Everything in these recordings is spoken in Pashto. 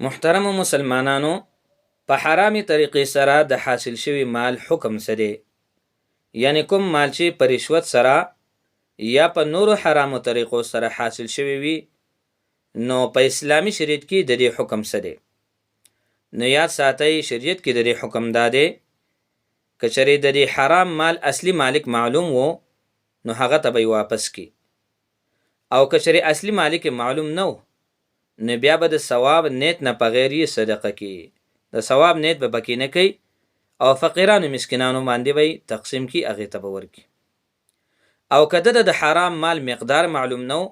محترم مسلمانانو، په حرامي طریقې سره د حاصل شوي مال حکم څه دی؟ یعنی کوم مال چې په رشوت سره یا په نورو حرامو طریقو سره حاصل شوی وي، نو په اسلامي شریعت کې د دې حکم څه دی؟ نو یاد ساتئ، شریعت کې د دې حکم دا دی که چېرې د دې حرام مال اصلي مالک معلوم وو، نو هغه ته به یې واپس کړي، او که چېرې اصلي مالک معلوم نه و، نو بیا به د ثواب نیت نه په غیر یې صدقه کوي. د ثواب نیت به پکې نه کوي او فقیرانو مسکینانو باندې به تقسیم کړي، هغې ته به ورکړي. او که د حرام مال مقدار معلوم نه و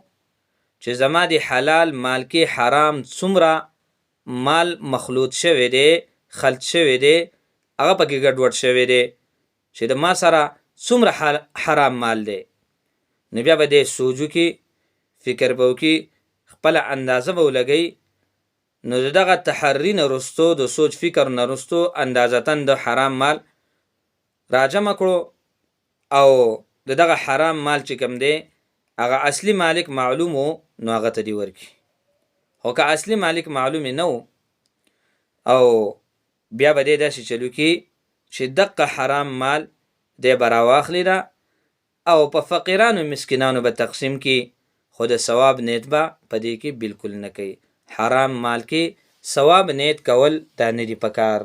چې زما د حلال مال کې حرام څومره مال مخلوط شوی دی، خلط شوی دی، هغه پکې ګډوډ شوی دی چې د ما سره څومره حرام مال دی، نو بیا به دی سوچ وکړي، فکر به وکړي، خپله اندازه به ولګوي. نو د دغه تحري نه رستو، د سوچ فکر نه رستو اندازتاً د حرام مال راجمع کړو، او د دغه حرام مال چې کوم دی هغه اصلي مالک معلوم و، نو هغه ته دې ورکړي. خو که اصلي مالک معلوم نه و، او بیا به دی داسې چلو کړي چې دقه حرام مال دی به راواخلي ده او په فقیرانو مسکینانو به تقسیم کړي، خو د ثواب نیت به په دې کې بالکل نه کوي. حرام مال کې ثواب نیت کول دا نه دي پکار.